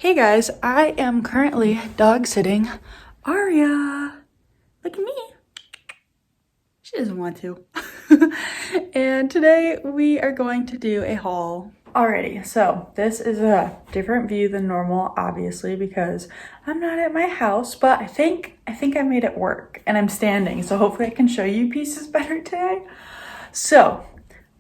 Hey guys, I am currently dog sitting Aria. Look at me. She doesn't want to. And today we are going to do a haul. Alrighty, so this is a different view than normal, obviously, because I'm not at my house, but I think I made it work and I'm standing, so hopefully I can show you pieces better today. So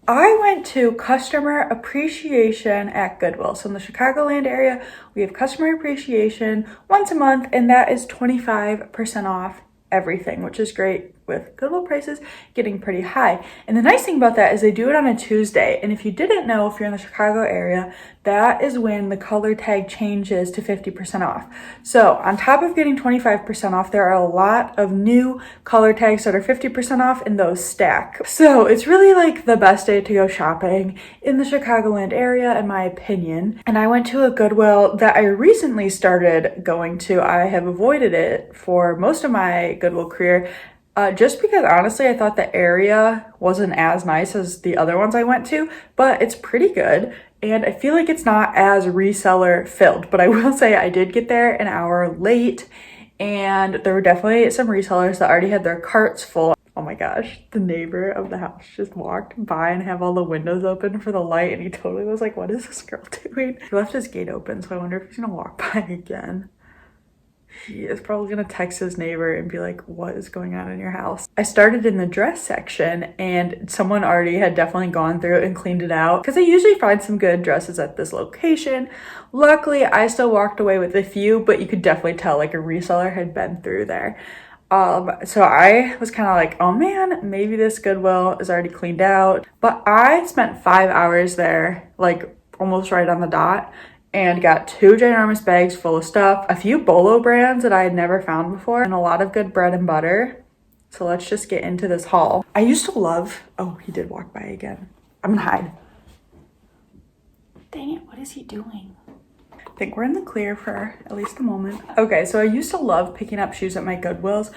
I went to customer appreciation at Goodwill. So in the Chicagoland area, we have customer appreciation once a month, and that is 25% off everything, which is great with Goodwill prices getting pretty high. And the nice thing about that is they do it on a Tuesday. And if you didn't know, if you're in the Chicago area, that is when the color tag changes to 50% off. So on top of getting 25% off, there are a lot of new color tags that are 50% off, and those stack. So it's really like the best day to go shopping in the Chicagoland area, in my opinion. And I went to a Goodwill that I recently started going to. I have avoided it for most of my Goodwill career, just because honestly I thought the area wasn't as nice as the other ones I went to, but it's pretty good. And I feel like it's not as reseller filled, but I will say I did get there an hour late, and there were definitely some resellers that already had their carts full. Oh my gosh, the neighbor of the house just walked by and have all the windows open for the light, and he totally was like, what is this girl doing? He left his gate open, so I wonder if he's gonna walk by again. He is probably gonna text his neighbor and be like, what is going on in your house? I started in the dress section, and someone already had definitely gone through and cleaned it out, because I usually find some good dresses at this location. Luckily, I still walked away with a few, but you could definitely tell like a reseller had been through there. So I was kind of like, oh man, maybe this Goodwill is already cleaned out. But I spent 5 hours there, like almost right on the dot, and got 2 ginormous bags full of stuff, a few Bolo brands that I had never found before, and a lot of good bread and butter. So let's just get into this haul. I used to love, oh, he did walk by again. I'm gonna hide. Dang it, what is he doing? I think we're in the clear for at least a moment. Okay, so I used to love picking up shoes at my Goodwills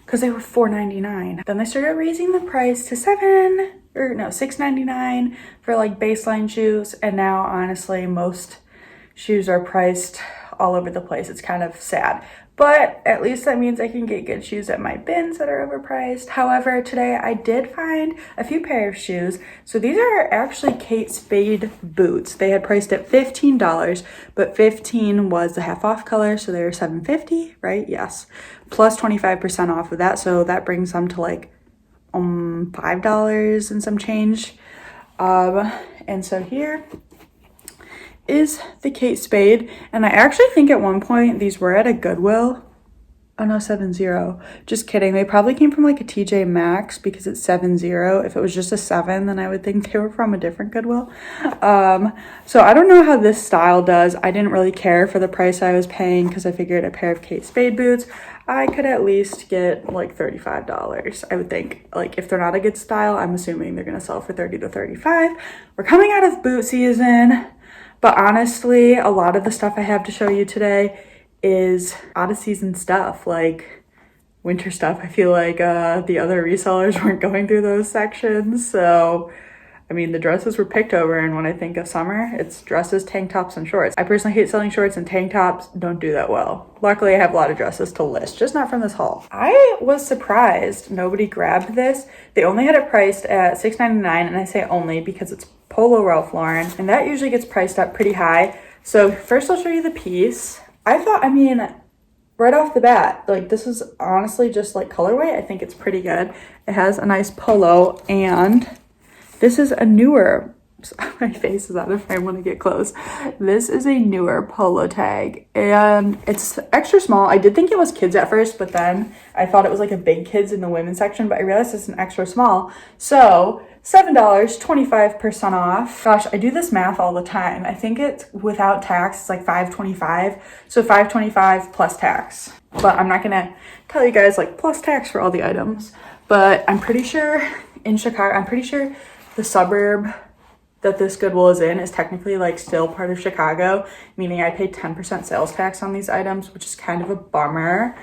because they were $4.99. Then they started raising the price to $6.99 for like baseline shoes, and now honestly most shoes are priced all over the place. It's kind of sad, but at least that means I can get good shoes at my bins that are overpriced. However, today I did find a few pair of shoes. So these are actually Kate Spade boots. They had priced at $15, but 15 was the half off color, so they were $7.50, right? Yes, plus 25% off of that, so that brings them to like $5 and some change. And so here is the Kate Spade, and I actually think at one point these were at a Goodwill. Oh no, 7.0. Just kidding. They probably came from like a TJ Maxx because it's 7.0. If it was just a 7, then I would think they were from a different Goodwill. So I don't know how this style does. I didn't really care for the price I was paying because I figured a pair of Kate Spade boots, I could at least get like $35, I would think. Like if they're not a good style, I'm assuming they're gonna sell for $30 to $35. We're coming out of boot season, but honestly, a lot of the stuff I have to show you today is out of season stuff, like winter stuff. I feel like the other resellers weren't going through those sections. So, I mean, the dresses were picked over, and when I think of summer, it's dresses, tank tops, and shorts. I personally hate selling shorts, and tank tops don't do that well. Luckily, I have a lot of dresses to list, just not from this haul. I was surprised nobody grabbed this. They only had it priced at $6.99, and I say only because it's Polo Ralph Lauren, and that usually gets priced up pretty high. So first I'll show you the piece. I thought, I mean, right off the bat, like this is honestly just like colorway. I think it's pretty good. It has a nice polo, and this is a newer, my face is out of frame when I get close. This is a newer polo tag, and it's extra small. I did think it was kids at first, but then I thought it was like a big kids in the women's section, but I realized it's an extra small. So $7, 25% off. Gosh, I do this math all the time. I think it's without tax, it's like $5.25. So $5.25 plus tax. But I'm not gonna tell you guys like plus tax for all the items. But I'm pretty sure in Chicago, I'm pretty sure the suburb that this Goodwill is in is technically like still part of Chicago, meaning I paid 10% sales tax on these items, which is kind of a bummer.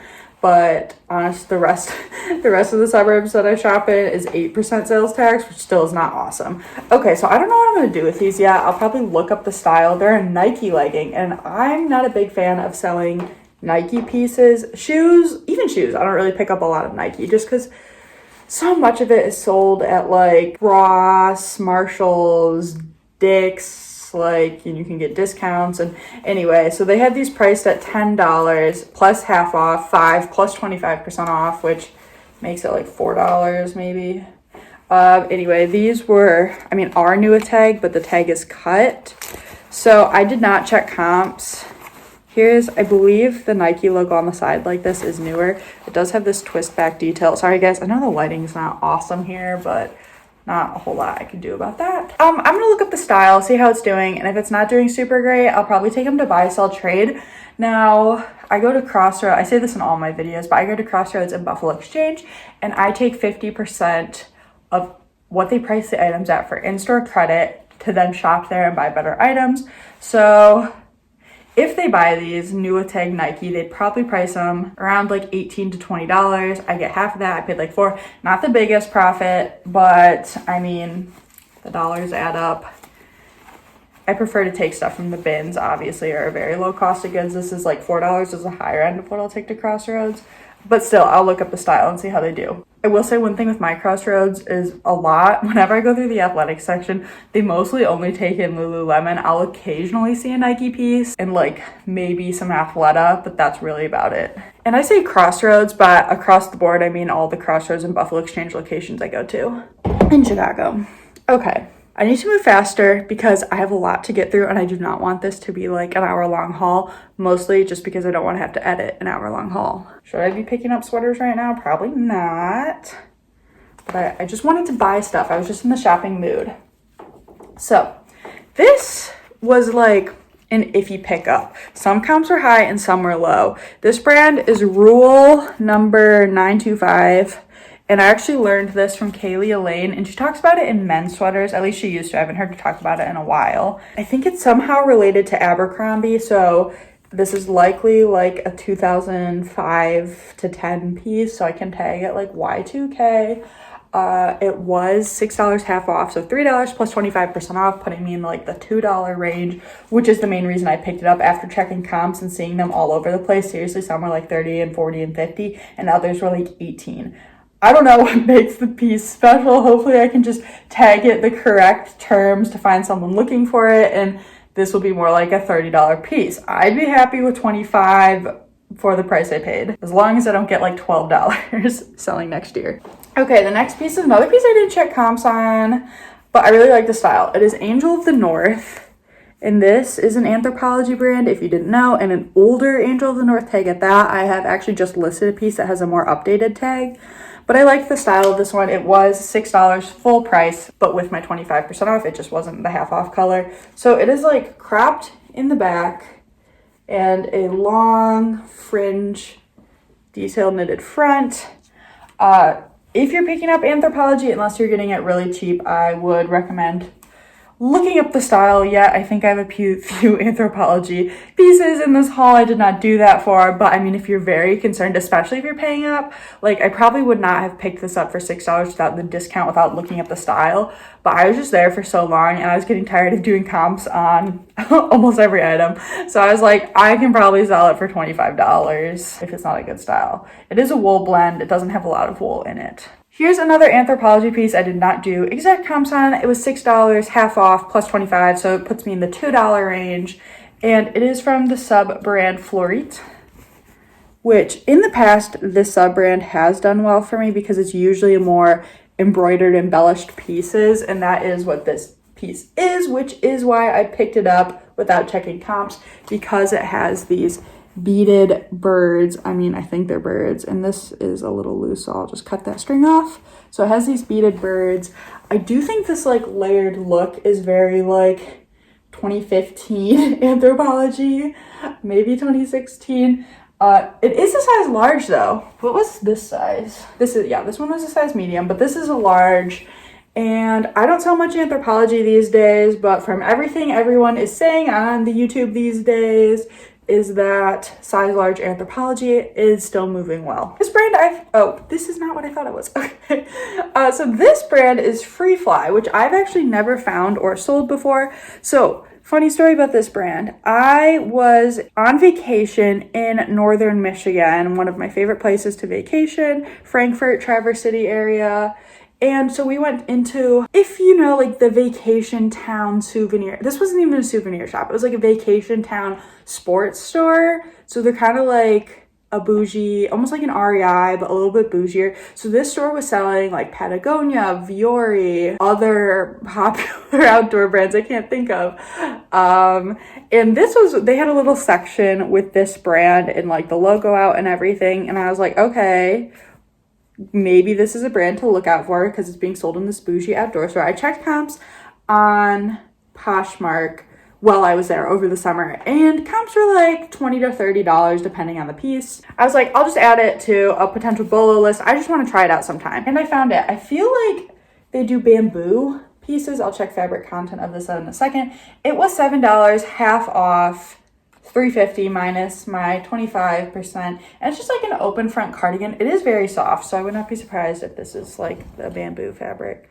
but honestly, the rest of the suburbs that I shop in is 8% sales tax, which still is not awesome. Okay, so I don't know what I'm gonna do with these yet. I'll probably look up the style. They're a Nike legging, and I'm not a big fan of selling Nike pieces. Shoes, even shoes, I don't really pick up a lot of Nike just because so much of it is sold at like Ross, Marshalls, Dick's, like, and you can get discounts. And anyway, so they had these priced at $10 plus half off, 5 plus 25% off, which makes it like $4 maybe. Anyway, these were, I mean, are new a tag, but the tag is cut. So I did not check comps. Here's, I believe the Nike logo on the side like this is newer. It does have this twist back detail. Sorry guys, I know the lighting's not awesome here, but not a whole lot I can do about that. I'm gonna look up the style, see how it's doing, and if it's not doing super great, I'll probably take them to buy, sell, trade. Now, I go to Crossroads, I say this in all my videos, but I go to Crossroads and Buffalo Exchange, and I take 50% of what they price the items at for in-store credit to then shop there and buy better items. So if they buy these new tag Nike, they'd probably price them around like $18 to $20. I get half of that. I paid like $4. Not the biggest profit, but I mean, the dollars add up. I prefer to take stuff from the bins, obviously, or a very low cost of goods. This is like $4 is the higher end of what I'll take to Crossroads. But still, I'll look up the style and see how they do. I will say one thing with my Crossroads is a lot. Whenever I go through the athletic section, they mostly only take in Lululemon. I'll occasionally see a Nike piece and like maybe some Athleta, but that's really about it. And I say Crossroads, but across the board, I mean all the Crossroads and Buffalo Exchange locations I go to in Chicago. Okay. I need to move faster because I have a lot to get through and I do not want this to be like an hour-long haul, mostly just because I don't want to have to edit an hour-long haul. Should I be picking up sweaters right now? Probably not. But I just wanted to buy stuff. I was just in the shopping mood. So this was like an iffy pickup. Some comps were high and some were low. This brand is Rule number 925. And I actually learned this from Kaylee Elaine, and she talks about it in men's sweaters. At least she used to. I haven't heard her talk about it in a while. I think it's somehow related to Abercrombie, so this is likely like a 2005 to 10 piece, so I can tag it like Y2K. It was $6 half off, so $3 plus 25% off, putting me in like the $2 range, which is the main reason I picked it up after checking comps and seeing them all over the place. Seriously, some were like 30 and 40 and 50, and others were like 18. I don't know what makes the piece special. Hopefully I can just tag it the correct terms to find someone looking for it, and this will be more like a $30 piece. I'd be happy with $25 for the price I paid, as long as I don't get like $12 selling next year. Okay, the next piece is another piece I didn't check comps on, but I really like the style. It is Angel of the North, and this is an Anthropologie brand, if you didn't know, and an older Angel of the North tag at that. I have actually just listed a piece that has a more updated tag. But I like the style of this one. It was $6 full price, but with my 25% off, it just wasn't the half off color. So it is like cropped in the back and a long fringe detail knitted front. If you're picking up Anthropologie, unless you're getting it really cheap, I would recommend looking up the style. Yeah, I think I have a few Anthropologie pieces in this haul I did not do that for, but I mean, if you're very concerned, especially if you're paying up, like I probably would not have picked this up for $6 without the discount, without looking at the style, but I was just there for so long and I was getting tired of doing comps on almost every item. So I was like, I can probably sell it for $25 if it's not a good style. It is a wool blend. It doesn't have a lot of wool in it. Here's another Anthropologie piece I did not do exact comps on. It was $6 half off plus 25, so it puts me in the $2 range. And it is from the sub-brand Florite, which in the past, this sub-brand has done well for me because it's usually a more embroidered, embellished pieces, and that is what this piece is, which is why I picked it up without checking comps, because it has these beaded birds. I mean, I think they're birds, and this is a little loose, so I'll just cut that string off. So it has these beaded birds. I do think this like layered look is very like 2015 Anthropologie, maybe 2016. It is a size large though. What was this size? This one was a size medium, but this is a large. And I don't sell much Anthropologie these days, but from everything everyone is saying on the YouTube these days, is that size large Anthropologie is still moving well. This brand this is not what I thought it was. Okay. So this brand is Free Fly, which I've actually never found or sold before. So funny story about this brand. I was on vacation in northern Michigan, one of my favorite places to vacation, Frankfort, Traverse City area. And so we went into, if you know, like the vacation town souvenir. This wasn't even a souvenir shop. It was like a vacation town sports store. So they're kind of like a bougie, almost like an REI, but a little bit bougier. So this store was selling like Patagonia, Viore, other popular outdoor brands I can't think of. And they had a little section with this brand and like the logo out and everything. And I was like, okay, maybe this is a brand to look out for because it's being sold in this bougie outdoor store. I checked comps on Poshmark while I was there over the summer, and comps were like $20 to $30 depending on the piece. I was like, I'll just add it to a potential BOLO list. I just want to try it out sometime. And I found it. I feel like they do bamboo pieces. I'll check fabric content of this in a second. It was $7, half off. $3.50 minus my 25%, and it's just like an open front cardigan. It is very soft, so I would not be surprised if this is like the bamboo fabric.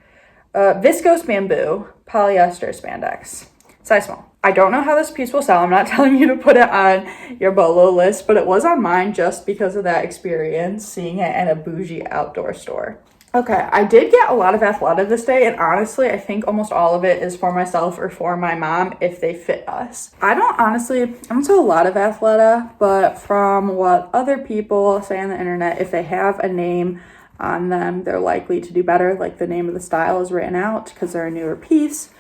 Viscose bamboo, polyester spandex, size small. I don't know how this piece will sell. I'm not telling you to put it on your BOLO list, but it was on mine just because of that experience, seeing it in a bougie outdoor store. Okay, I did get a lot of Athleta this day, and honestly, I think almost all of it is for myself or for my mom if they fit us. I don't sell a lot of Athleta, but from what other people say on the internet, if they have a name on them, they're likely to do better. Like the name of the style is written out because they're a newer piece.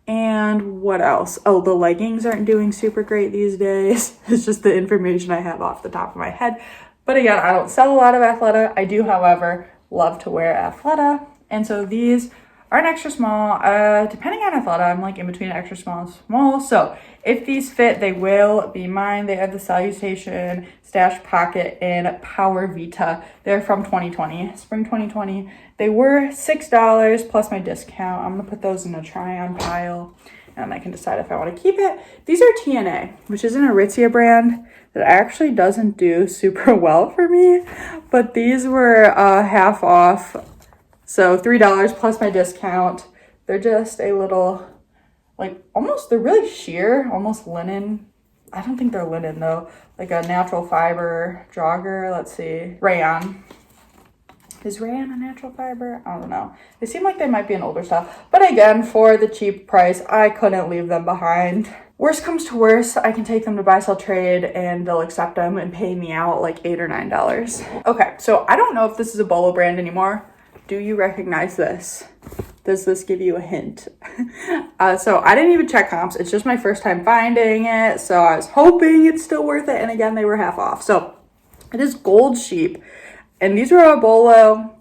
And what else? Oh, the leggings aren't doing super great these days. It's just the information I have off the top of my head. But again, I don't sell a lot of Athleta. I do, however, love to wear Athleta, and so these are an extra small. Depending on Athleta, I'm like in between extra small and small, so if these fit, they will be mine. They have the Salutation Stash Pocket in Power Vita. They're from 2020, spring 2020. They were $6 plus my discount. I'm gonna put those in a try-on pile, and I can decide if I want to keep it. These are TNA, which is an Aritzia brand that actually doesn't do super well for me, but these were half off, so $3 plus my discount. They're just a little, like they're really sheer, almost linen. I don't think they're linen though, like a natural fiber jogger. Let's see, rayon. Is rayon a natural fiber? I don't know. They seem like they might be an older style, but again, for the cheap price, I couldn't leave them behind. Worst comes to worst, I can take them to buy, sell, trade, and they'll accept them and pay me out like $8 or $9. Okay, so I don't know if this is a BOLO brand anymore. Do you recognize this? Does this give you a hint? So I didn't even check comps. It's just my first time finding it, so I was hoping it's still worth it. And again, they were half off. So it is Gold Sheep, and these were a BOLO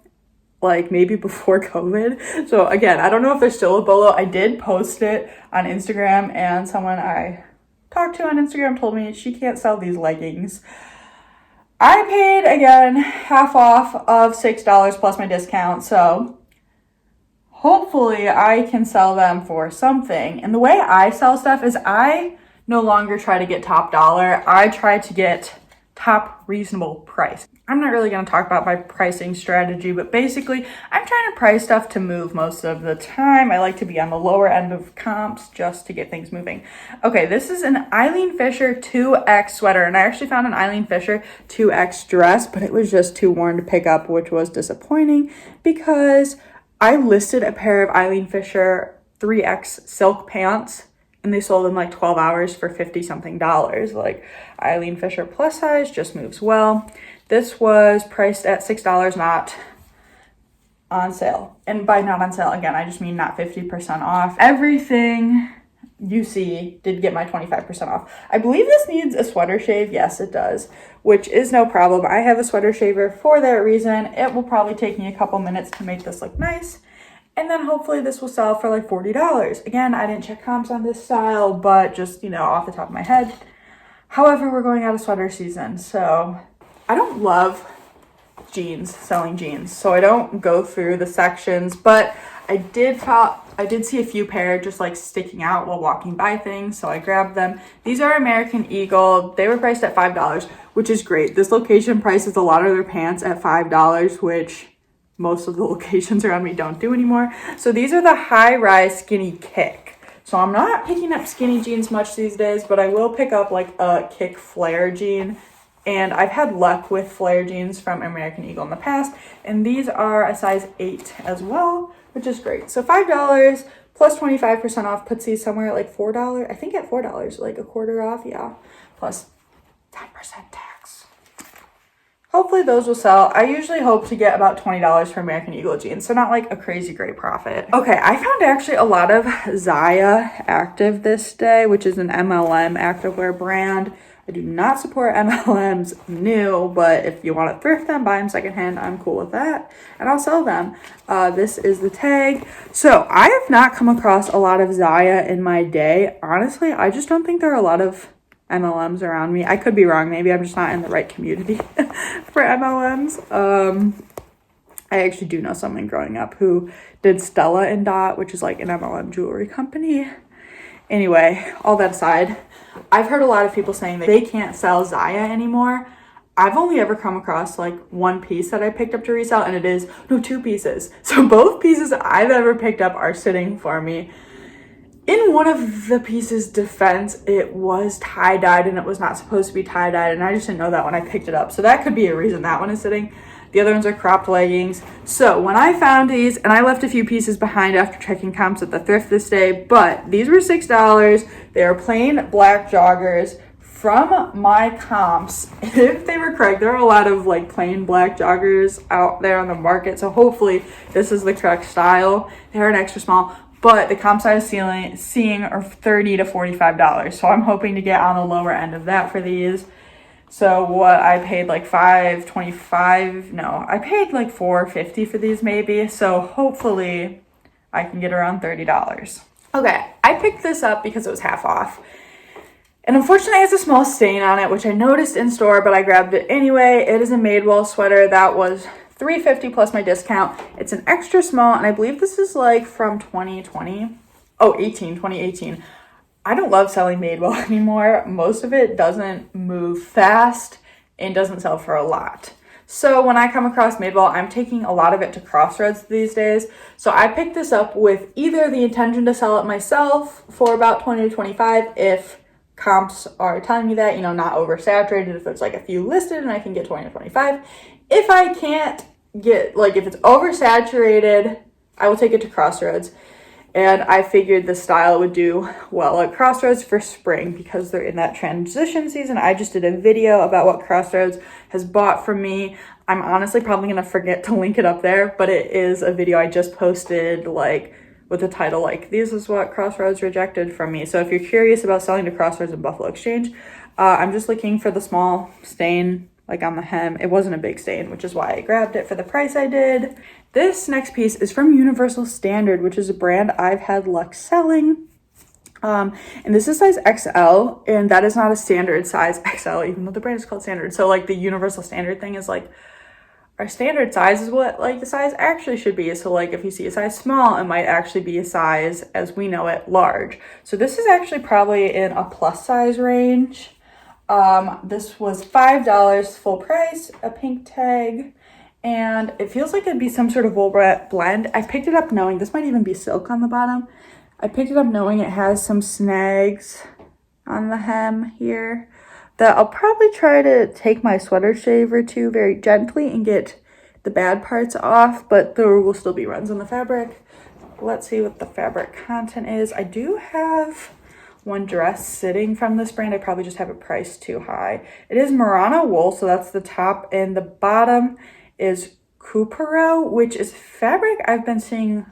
like maybe before COVID. So again, I don't know if they're still a BOLO. I did post it on Instagram, and someone I talked to on Instagram told me she can't sell these leggings. I paid, again, half off of $6 plus my discount, so hopefully I can sell them for something. And the way I sell stuff is I no longer try to get top dollar. I try to get top reasonable price. I'm not really going to talk about my pricing strategy, but basically I'm trying to price stuff to move most of the time. I like to be on the lower end of comps just to get things moving. Okay, this is an Eileen Fisher 2X sweater, and I actually found an Eileen Fisher 2X dress, but it was just too worn to pick up, which was disappointing because I listed a pair of Eileen Fisher 3X silk pants and they sold in like 12 hours for 50 something dollars. Like Eileen Fisher plus size just moves well. This was priced at $6, not on sale. And by not on sale, again, I just mean not 50% off. Everything you see did get my 25% off. I believe this needs a sweater shave. Yes, it does, which is no problem. I have a sweater shaver for that reason. It will probably take me a couple minutes to make this look nice. And then hopefully this will sell for like $40. Again, I didn't check comps on this style, but just, off the top of my head. However, we're going out of sweater season, so I don't love selling jeans, so I don't go through the sections, but I did I did see a few pair just like sticking out while walking by things, so I grabbed them. These are American Eagle. They were priced at $5, which is great. This location prices a lot of their pants at $5, which most of the locations around me don't do anymore. So these are the high-rise skinny kick. So I'm not picking up skinny jeans much these days, but I will pick up like a kick flare jean. And I've had luck with flare jeans from American Eagle in the past. And these are a size 8 as well, which is great. So $5 plus 25% off puts these somewhere at like $4. I think at $4, like a quarter off, yeah. Plus 10% tax. Hopefully those will sell. I usually hope to get about $20 for American Eagle jeans, so not like a crazy great profit. Okay, I found actually a lot of Zaya Active this day, which is an MLM activewear brand. I do not support MLMs new, but if you want to thrift them, buy them secondhand, I'm cool with that. And I'll sell them. This is the tag. So I have not come across a lot of Zaya in my day. Honestly, I just don't think there are a lot of MLMs around me. I could be wrong. Maybe I'm just not in the right community for MLMs. I actually do know someone growing up who did Stella and Dot, which is like an MLM jewelry company. Anyway, all that aside, I've heard a lot of people saying that they can't sell Zaya anymore. I've only ever come across like one piece that I picked up to resell, and it is, no, 2 pieces. So both pieces I've ever picked up are sitting for me. In one of the pieces' defense, it was tie-dyed and it was not supposed to be tie-dyed, and I just didn't know that when I picked it up. So that could be a reason that one is sitting. The other ones are cropped leggings. So when I found these, and I left a few pieces behind after checking comps at the thrift this day, but these were $6. They are plain black joggers from my comps. If they were correct, there are a lot of like plain black joggers out there on the market. So hopefully this is the correct style. They are an extra small, but the comps I was seeing are $30 to $45. So I'm hoping to get on the lower end of that for these. So what I paid like $5.25, no, I paid like $4.50 for these maybe. So hopefully I can get around $30. Okay, I picked this up because it was half off. And unfortunately it has a small stain on it, which I noticed in store, but I grabbed it anyway. It is a Madewell sweater that was $3.50 plus my discount. It's an extra small, and I believe this is like from 2018. I don't love selling Madewell anymore. Most of it doesn't move fast and doesn't sell for a lot. So when I come across Madewell, I'm taking a lot of it to Crossroads these days. So I picked this up with either the intention to sell it myself for about $20 to $25 if comps are telling me that, you know, not oversaturated, if there's like a few listed and I can get $20 to $25. If I can't get, like if it's oversaturated, I will take it to Crossroads. And I figured the style would do well at Crossroads for spring because they're in that transition season. I just did a video about what Crossroads has bought from me. I'm honestly probably going to forget to link it up there, but it is a video I just posted like with the title like, this is what Crossroads rejected from me. So if you're curious about selling to Crossroads and Buffalo Exchange, I'm just looking for the small stain like on the hem. It wasn't a big stain, which is why I grabbed it for the price I did. This next piece is from Universal Standard, which is a brand I've had luck selling. And this is size XL, and that is not a standard size XL, even though the brand is called Standard. So like the Universal Standard thing is like, our standard size is what like the size actually should be. So like if you see a size small, it might actually be a size as we know it large. So this is actually probably in a plus size range. This was $5 full price, a pink tag, and it feels like it'd be some sort of wool blend. I picked it up knowing this might even be silk on the bottom. I picked it up knowing it has some snags on the hem here that I'll probably try to take my sweater shaver to very gently and get the bad parts off, but there will still be runs on the fabric. Let's see what the fabric content is. I do have one dress sitting from this brand. I probably just have it priced too high. It is Murano wool, so that's the top, and the bottom is Cupero, which is fabric I've been seeing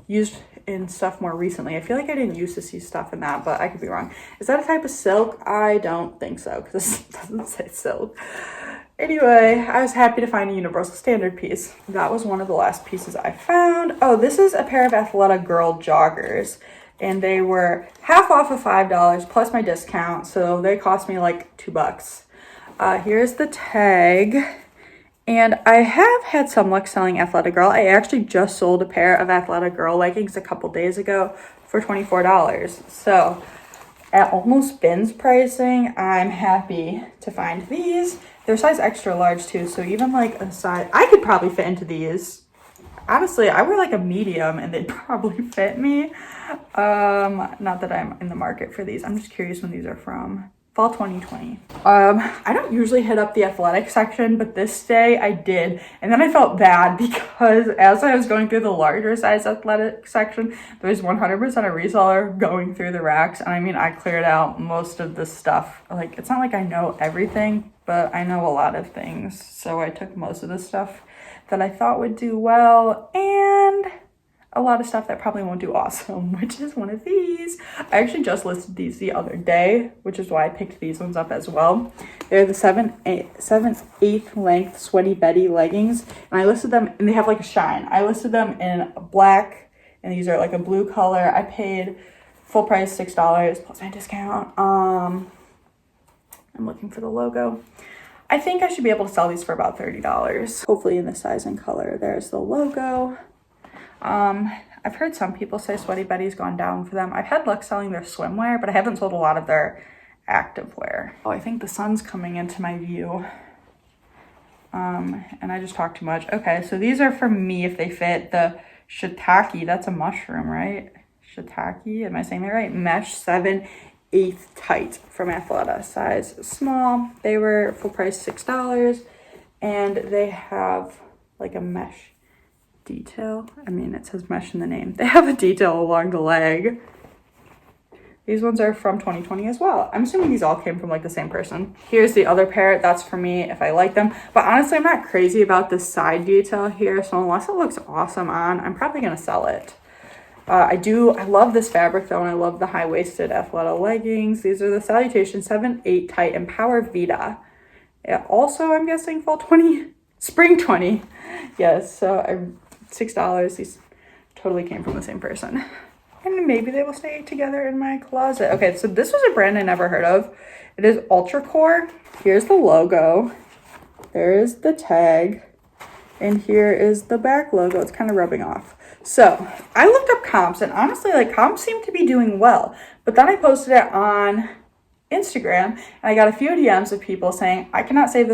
used in stuff more recently. I feel like I didn't used to see stuff in that, but I could be wrong. Is that a type of silk? I don't think so, because this doesn't say silk. Anyway, I was happy to find a Universal Standard piece. That was one of the last pieces I found. Oh, this is a pair of Athleta Girl joggers, and they were half off of $5 plus my discount, so they cost me like $2. Here's the tag, And I have had some luck selling Athletic Girl. I actually just sold a pair of Athletic Girl leggings a couple days ago for $24. So at almost bins pricing, I'm happy to find these. They're size extra large too, so even like a size, I could probably fit into these. Honestly, I wear like a medium and they'd probably fit me. Not that I'm in the market for these. I'm just curious when these are from. Fall 2020. I don't usually hit up the athletic section, but this day I did. And then I felt bad because as I was going through the larger size athletic section, there was 100% a reseller going through the racks. And I mean, I cleared out most of the stuff. Like, it's not like I know everything, but I know a lot of things. So I took most of the stuff that I thought would do well and a lot of stuff that probably won't do awesome, which is one of these. I actually just listed these the other day, which is why I picked these ones up as well. They're the 7/8 length Sweaty Betty leggings, and I listed them, and they have like a shine. I listed them in black, and these are like a blue color. I paid full price $6 plus my discount. I'm looking for the logo. I think I should be able to sell these for about $30. Hopefully in the size and color. There's the logo. I've heard some people say Sweaty Betty's gone down for them. I've had luck selling their swimwear, but I haven't sold a lot of their activewear. Oh, I think the sun's coming into my view. And I just talked too much. Okay, so these are for me if they fit. The shiitake, that's a mushroom, right? Shiitake, am I saying that right? Mesh 7/8 tight from Athleta, size small. They were full price $6, and they have like a mesh detail. I mean, it says mesh in the name. They have a detail along the leg. These ones are from 2020 as well. I'm assuming these all came from like the same person. Here's the other pair. That's for me if I like them. But honestly, I'm not crazy about this side detail here. So unless it looks awesome on, I'm probably going to sell it. I love this fabric though, and I love the high-waisted Athleta leggings. These are the Salutation 7/8 tight Empower Vita. Also, I'm guessing fall 20, spring 20. Yes, so $6. These totally came from the same person. And maybe they will stay together in my closet. Okay, so this was a brand I never heard of. It is Ultra Core. Here's the logo. There is the tag. And here is the back logo. It's kind of rubbing off. So I looked up comps, and honestly, like, comps seem to be doing well. But then I posted it on Instagram, and I got a few DMs of people saying, I cannot sell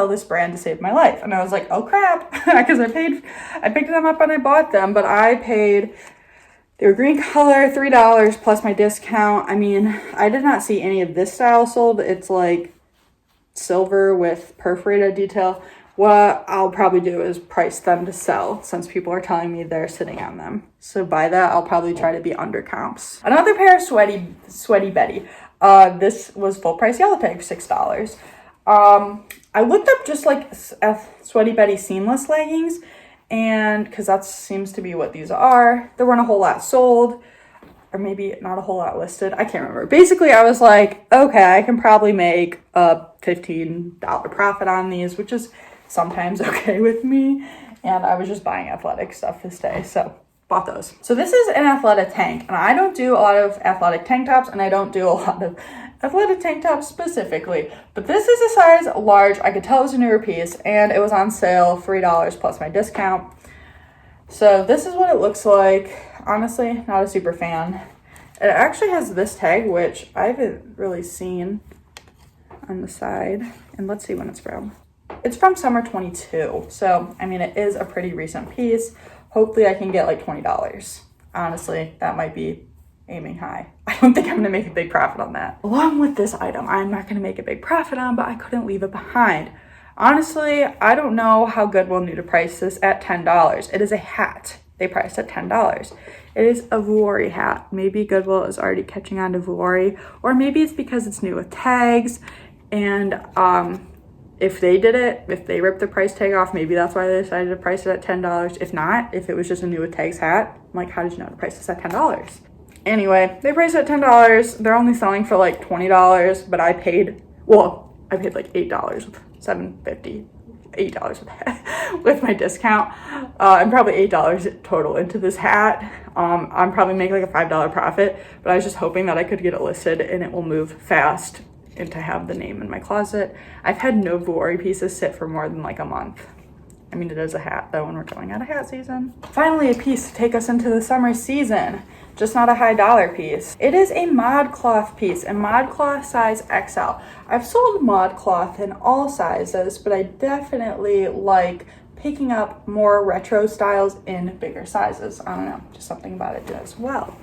this brand to save my life. And I was like, oh crap, because I picked them up and I bought them, but they were green color, $3 plus my discount. I mean, I did not see any of this style sold. It's like silver with perforated detail. What I'll probably do is price them to sell, since people are telling me they're sitting on them. So by that, I'll probably try to be under comps. Another pair of Sweaty Betty. This was full price yellow tag, $6. I looked up just like Sweaty Betty seamless leggings, and because that seems to be what these are. There weren't a whole lot sold, or maybe not a whole lot listed. I can't remember. Basically, I was like, okay, I can probably make a $15 profit on these, which is sometimes okay with me. And I was just buying athletic stuff this day, so bought those. So this is an Athleta tank, and I don't do a lot of athletic tank tops, and I don't do a lot of athletic tank tops specifically, but this is a size large. I could tell it was a newer piece, and it was on sale, $3 plus my discount. So this is what it looks like. Honestly, not a super fan. It actually has this tag, which I haven't really seen on the side. And let's see when it's from. It's from summer 22. So, I mean, it is a pretty recent piece. Hopefully I can get like $20. Honestly, that might be aiming high. I don't think I'm gonna make a big profit on that. Along with this item, I'm not gonna make a big profit on, but I couldn't leave it behind. Honestly, I don't know how Goodwill knew to price this at $10. It is a hat. They priced at $10. It is a Vuori hat. Maybe Goodwill is already catching on to Vuori, or maybe it's because it's new with tags, and if they did it, if they ripped the price tag off, maybe that's why they decided to price it at $10. If not, if it was just a new with tags hat, I'm like, how did you know to price this at $10? Anyway, they priced it at $10. They're only selling for like $20, but I paid like $8 with $7.50, $8 with my discount. And probably $8 total into this hat. I'm probably making like a $5 profit, but I was just hoping that I could get it listed and it will move fast and to have the name in my closet. I've had no Vuori pieces sit for more than like a month. I mean, it is a hat though, and we're going out of hat season. Finally, a piece to take us into the summer season, just not a high dollar piece. It is a ModCloth piece, a ModCloth size XL. I've sold ModCloth in all sizes, but I definitely like picking up more retro styles in bigger sizes. I don't know, just something about it as well.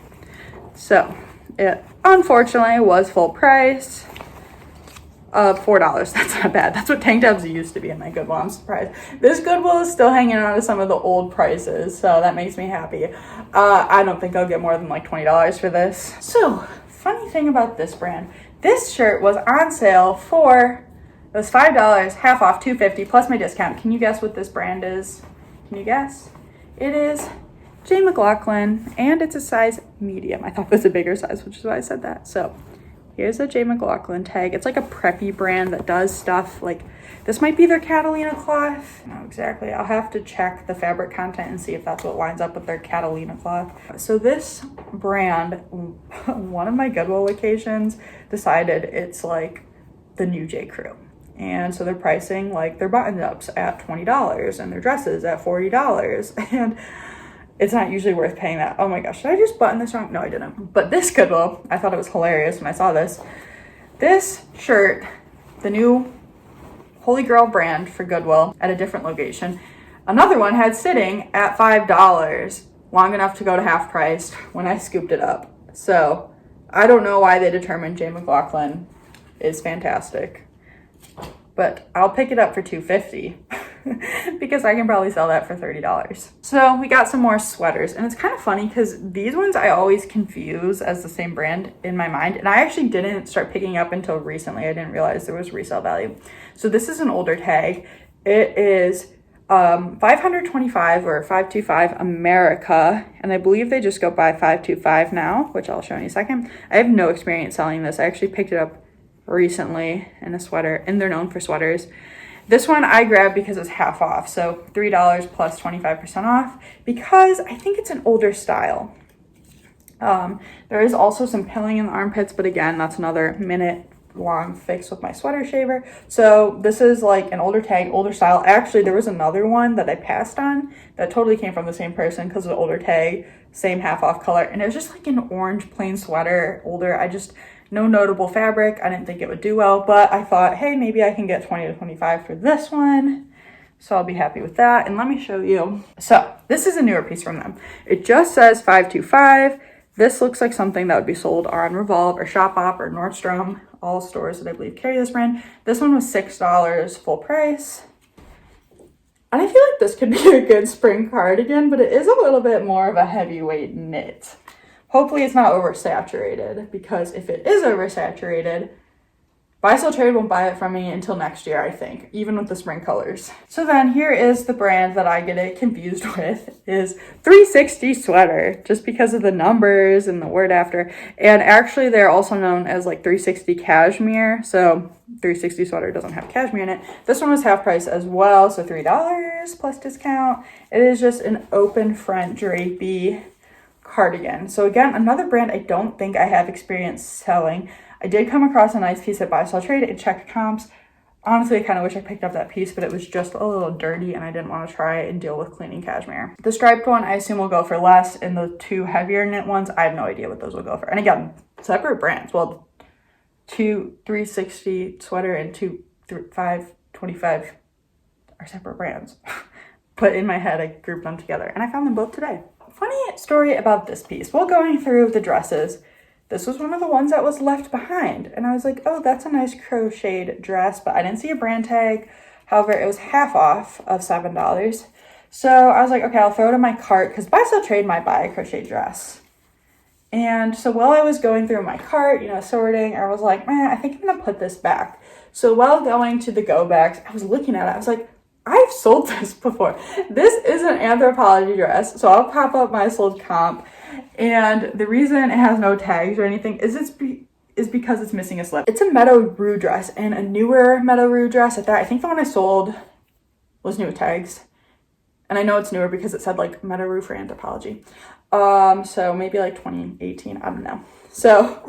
So it unfortunately was full price of $4. That's not bad. That's what tank tops used to be in my Goodwill. I'm surprised. This Goodwill is still hanging on to some of the old prices, so that makes me happy. I don't think I'll get more than like $20 for this. So, funny thing about this brand, this shirt was on sale for, it was $5, half off, $2.50 plus my discount. Can you guess what this brand is? Can you guess? It is J. McLaughlin, and it's a size medium. I thought it was a bigger size, which is why I said that. So here's a J. McLaughlin tag. It's like a preppy brand that does stuff like, this might be their Catalina cloth. No, exactly. I'll have to check the fabric content and see if that's what lines up with their Catalina cloth. So this brand, one of my Goodwill locations decided it's like the new J. Crew. And so they're pricing like their button-ups at $20 and their dresses at $40. And it's not usually worth paying that. Oh my gosh, did I just button this wrong? No, I didn't. But this Goodwill, I thought it was hilarious when I saw this. This shirt, the new Holy Grail brand for Goodwill at a different location, another one had sitting at $5, long enough to go to half price when I scooped it up. So I don't know why they determined J. McLaughlin is fantastic, but I'll pick it up for $2.50. Because I can probably sell that for $30. So we got some more sweaters, and it's kind of funny because these ones I always confuse as the same brand in my mind, and I actually didn't start picking up until recently. I didn't realize there was resale value. So this is an older tag. It is 525 or 525 America, and I believe they just go by 525 now, which I'll show you in a second. I have no experience selling this. I actually picked it up recently in a sweater, and they're known for sweaters. This one I grabbed because it's half off, so $3 plus 25% off, because I think it's an older style. There is also some pilling in the armpits, but again, that's another minute-long fix with my sweater shaver. So this is like an older tag, older style. Actually, there was another one that I passed on that totally came from the same person because of the older tag, same half-off color, and it was just like an orange plain sweater, older. No notable fabric. I didn't think it would do well, but I thought, hey, maybe I can get 20 to 25 for this one. So I'll be happy with that. And let me show you. So this is a newer piece from them. It just says 525. This looks like something that would be sold on Revolve or Shopbop or Nordstrom, all stores that I believe carry this brand. This one was $6 full price. And I feel like this could be a good spring cardigan, but it is a little bit more of a heavyweight knit. Hopefully it's not oversaturated, because if it is oversaturated, Buy Sell Trade won't buy it from me until next year, I think, even with the spring colors. So then here is the brand that I get it confused with, is 360 Sweater, just because of the numbers and the word after. And actually they're also known as like 360 Cashmere, so 360 Sweater doesn't have cashmere in it. This one was half price as well, so $3 plus discount. It is just an open front drapey cardigan. So again, another brand I don't think I have experience selling. I did come across a nice piece at Buy Sell Trade and check comps. Honestly, I kind of wish I picked up that piece, but it was just a little dirty and I didn't want to try and deal with cleaning cashmere. The striped one I assume will go for less, and the two heavier knit ones, I have no idea what those will go for. And again, separate brands. Well, 360 Sweater and 525 are separate brands. But in my head, I grouped them together and I found them both today. Funny story about this piece. While going through the dresses, this was one of the ones that was left behind. And I was like, oh, that's a nice crocheted dress, but I didn't see a brand tag. However, it was half off of $7. So I was like, okay, I'll throw it in my cart because Buy Sell Trade might buy a crochet dress. And so while I was going through my cart, sorting, I was like, man, I think I'm going to put this back. So while going to the go backs, I was looking at it. I was like, I've sold this before. This is an Anthropologie dress. So I'll pop up my sold comp. And the reason it has no tags or anything is because it's missing a slip. It's a Meadow Rue dress, and a newer Meadow Rue dress at that. I think the one I sold was new with tags. And I know it's newer because it said like Meadow Rue for Anthropologie. So maybe like 2018, I don't know. So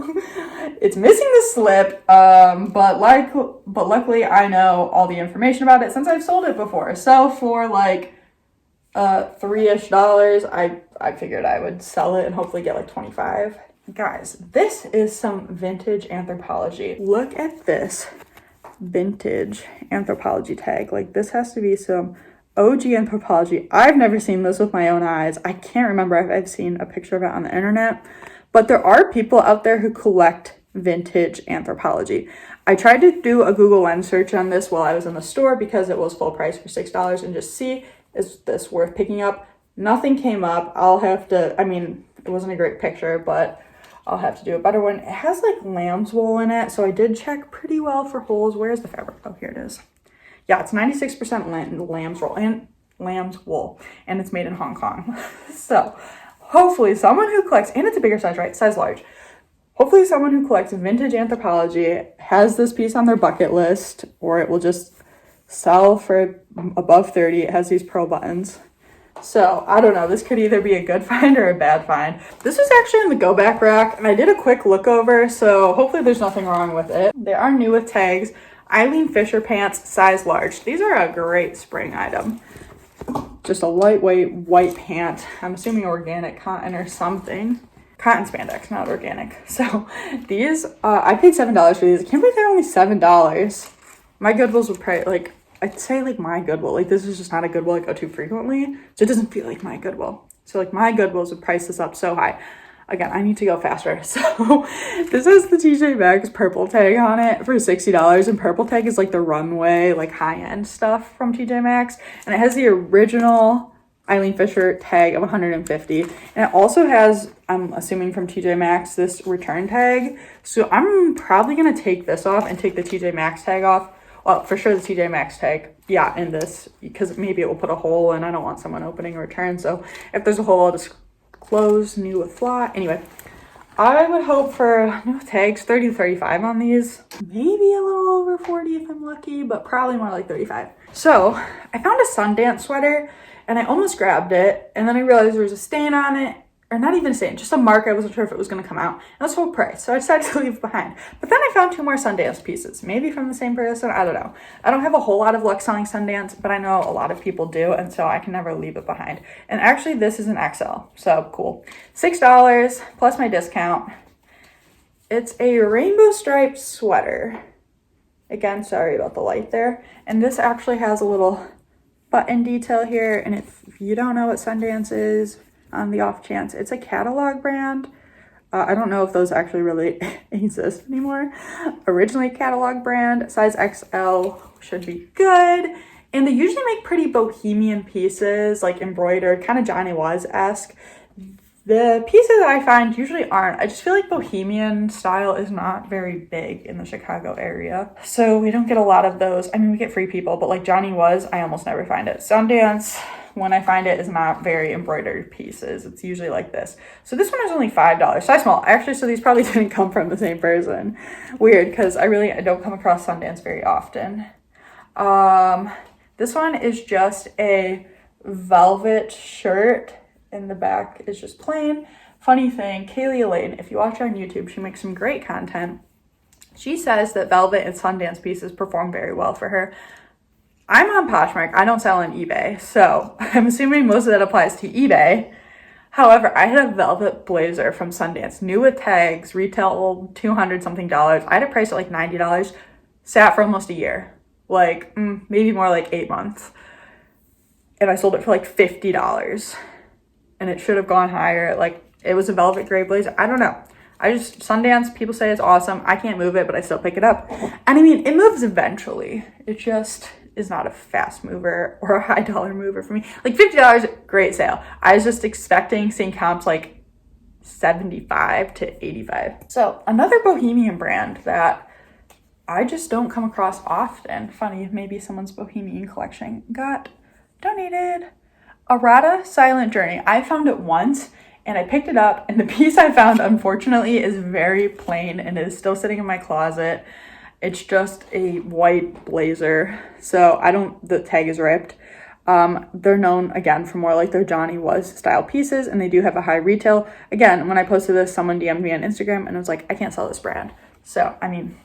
it's missing the slip, but luckily I know all the information about it since I've sold it before. So for like $3-ish, I figured I would sell it and hopefully get like 25. Guys, this is some vintage Anthropologie. Look at this vintage Anthropologie tag. Like, this has to be some OG Anthropologie. I've never seen this with my own eyes. I can't remember if I've seen a picture of it on the internet, but there are people out there who collect vintage Anthropologie. I tried to do a Google Lens search on this while I was in the store because it was full price for $6 and just see, is this worth picking up? Nothing came up. I'll have to, I mean, it wasn't a great picture, but I'll have to do a better one. It has like lamb's wool in it, so I did check pretty well for holes. Where's the fabric? Oh, here it is. Yeah, it's 96% lamb's wool, and it's made in Hong Kong. So hopefully someone who collects, and it's a bigger size, right? Size large. Hopefully someone who collects vintage Anthropologie has this piece on their bucket list, or it will just sell for above 30. It has these pearl buttons. So I don't know, this could either be a good find or a bad find. This was actually in the go back rack and I did a quick look over, so hopefully there's nothing wrong with it. They are new with tags. Eileen Fisher pants, size large. These are a great spring item. Just a lightweight white pant. I'm assuming organic cotton or something. Cotton spandex, not organic. So these, I paid $7 for these. I can't believe they're only $7. My Goodwills would probably, like, I'd say like my Goodwill. Like, this is just not a Goodwill I go to frequently, so it doesn't feel like my Goodwill. So like my Goodwills would price this up so high. Again, I need to go faster. So this has the TJ Maxx purple tag on it for $60, and purple tag is like the runway, like high-end stuff from TJ Maxx, and it has the original Eileen Fisher tag of $150, and it also has, I'm assuming from TJ Maxx, this return tag. So I'm probably gonna take this off and take the TJ Maxx tag off. Well, for sure the TJ Maxx tag, yeah, in this, because maybe it will put a hole and I don't want someone opening a return. So if there's a hole, I'll just close new with flat. Anyway, I would hope for new tags 30 to 35 on these, maybe a little over 40 if I'm lucky, but probably more like 35. So I found a Sundance sweater and I almost grabbed it, and then I realized there was a stain on it, or not even a stain, just a mark. I wasn't sure if it was going to come out. And it was full price, so I decided to leave it behind. But then I found 2 more Sundance pieces, maybe from the same person, I don't know. I don't have a whole lot of luck selling Sundance, but I know a lot of people do, and so I can never leave it behind. And actually, this is an XL, so cool. $6 plus my discount. It's a rainbow striped sweater. Again, sorry about the light there. And this actually has a little button detail here, and if you don't know what Sundance is, on the off chance, it's a catalog brand. I don't know if those actually really exist anymore. Originally a catalog brand, size XL should be good. And they usually make pretty bohemian pieces, like embroidered, kind of Johnny Was-esque. The pieces I find usually aren't. I just feel like bohemian style is not very big in the Chicago area, so we don't get a lot of those. I mean, we get Free People, but like Johnny Was, I almost never find it. Sundance, when I find it, is not very embroidered pieces. It's usually like this. So this one is only $5, size small. Actually, so these probably didn't come from the same person. Weird, because I don't come across Sundance very often. This one is just a velvet shirt. In the back is just plain. Funny thing, Kaylee Elaine, if you watch her on YouTube, she makes some great content. She says that velvet and Sundance pieces perform very well for her. I'm on Poshmark. I don't sell on eBay, so I'm assuming most of that applies to eBay. However, I had a velvet blazer from Sundance, new with tags, retail $200 something. I had it priced at like $90, sat for almost a year, like maybe more like 8 months, and I sold it for like $50. And it should have gone higher. Like, it was a velvet gray blazer. I don't know. Sundance, people say it's awesome. I can't move it, but I still pick it up. And I mean, it moves eventually. It just is not a fast mover or a high dollar mover for me. Like $50, great sale. I was just seeing comps like 75 to 85. So another bohemian brand that I just don't come across often. Funny, maybe someone's bohemian collection got donated. Arata Silent Journey. I found it once and I picked it up, and the piece I found, unfortunately, is very plain and is still sitting in my closet. It's just a white blazer, so the tag is ripped. They're known, again, for more like their Johnny Was style pieces, and they do have a high retail. Again, when I posted this, someone DM'd me on Instagram and was like, I can't sell this brand. So, I mean,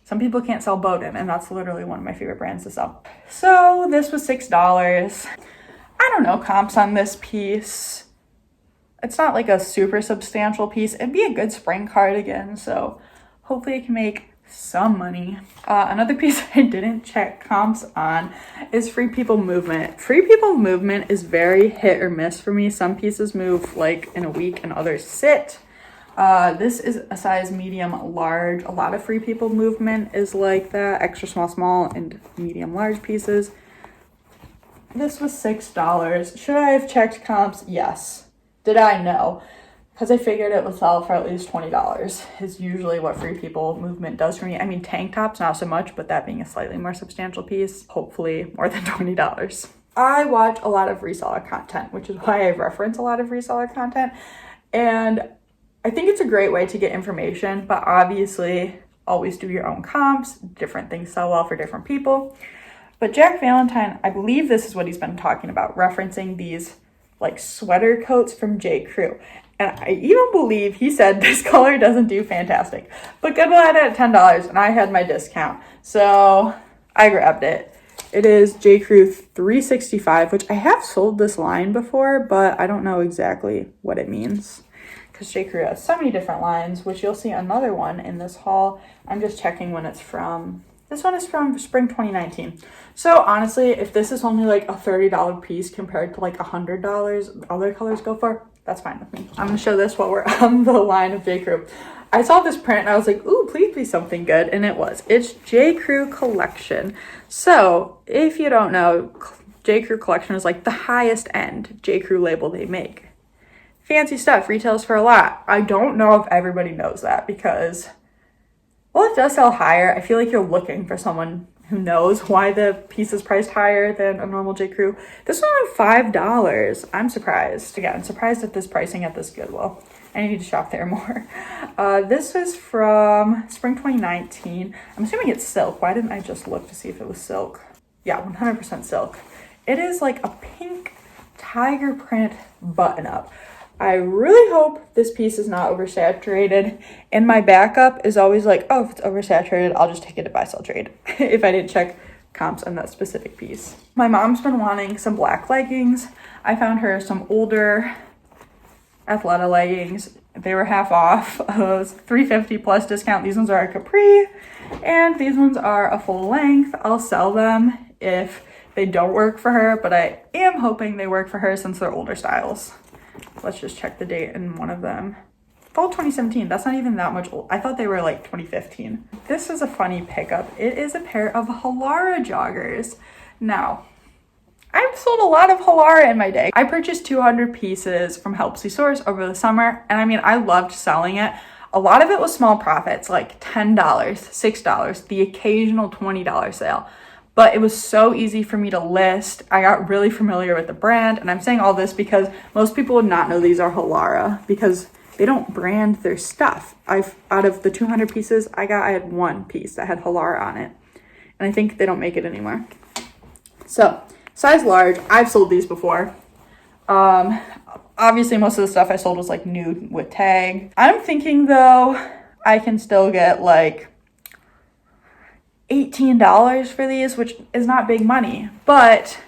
some people can't sell Bowden, and that's literally one of my favorite brands to sell. So this was $6. I don't know comps on this piece. It's not like a super substantial piece. It'd be a good spring cardigan, so hopefully I can make some money. Another piece I didn't check comps on is Free People Movement. Free People Movement is very hit or miss for me. Some pieces move like in a week and others sit. This is a size medium large. A lot of Free People Movement is like that, extra small, and medium large pieces. This was $6. Should I have checked comps? Yes. Did I? No. Because I figured it would sell for at least $20 is usually what Free People Movement does for me. I mean, tank tops, not so much, but that being a slightly more substantial piece, hopefully more than $20. I watch a lot of reseller content, which is why I reference a lot of reseller content. And I think it's a great way to get information, but obviously always do your own comps. Different things sell well for different people. But Jack Valentine, I believe this is what he's been talking about, referencing these like sweater coats from J. Crew. And I even believe he said this color doesn't do fantastic. But Goodwill had it at $10 and I had my discount. So I grabbed it. It is J. Crew 365, which I have sold this line before, but I don't know exactly what it means. Because J. Crew has so many different lines, which you'll see another one in this haul. I'm just checking when it's from. This one is from spring 2019. So honestly, if this is only like a $30 piece compared to like $100 other colors go for, that's fine with me. I'm gonna show this while we're on the line of J. Crew. I saw this print and I was like, ooh, please be something good. And it was. It's J. Crew Collection. So if you don't know, J. Crew Collection is like the highest end J. Crew label they make. Fancy stuff, retails for a lot. I don't know if everybody knows that because, well, it does sell higher. I feel like you're looking for someone who knows why the piece is priced higher than a normal J. Crew. This one was $5. I'm surprised. Again, I'm surprised at this pricing at this Goodwill. I need to shop there more. This is from spring 2019. I'm assuming it's silk. Why didn't I just look to see if it was silk? Yeah, 100% silk. It is like a pink tiger print button-up. I really hope this piece is not oversaturated. And my backup is always like, oh, if it's oversaturated, I'll just take it to buy, sell, trade if I didn't check comps on that specific piece. My mom's been wanting some black leggings. I found her some older Athleta leggings. They were half off. It was $3.50 plus discount. These ones are a capri and these ones are a full length. I'll sell them if they don't work for her, but I am hoping they work for her since they're older styles. Let's just check the date in one of them. Fall 2017. That's not even that much old. I thought they were like 2015. This is a funny pickup. It is a pair of Halara joggers. Now, I've sold a lot of Halara in my day. I purchased 200 pieces from Helpsy Source over the summer, and I mean, I loved selling it. A lot of it was small profits, like $10, $6, the occasional $20 sale. But it was so easy for me to list. I got really familiar with the brand, and I'm saying all this because most people would not know these are Halara because they don't brand their stuff. Out of the 200 pieces I got, I had one piece that had Halara on it, and I think they don't make it anymore. So, size large, I've sold these before. Obviously most of the stuff I sold was like nude with tag. I'm thinking though, I can still get like $18 for these, which is not big money, but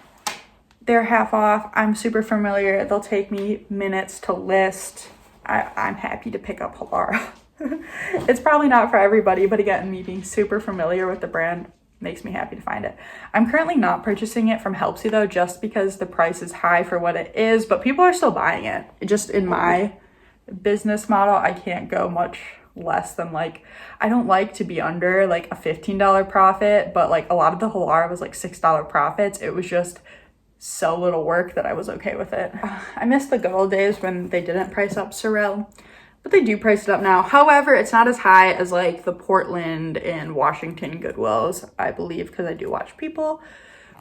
they're half off. I'm super familiar. They'll take me minutes to list. I'm happy to pick up Halara. It's probably not for everybody, but again, me being super familiar with the brand makes me happy to find it. I'm currently not purchasing it from Helpsy though, just because the price is high for what it is, but people are still buying it. Just in my business model, I can't go much less than like, I don't like to be under like a $15 profit, but like a lot of the Halara was like $6 profits. It was just so little work that I was okay with it. I miss the good old days when they didn't price up Resell, but they do price it up now. However, it's not as high as like the Portland and Washington Goodwills, I believe, because I do watch people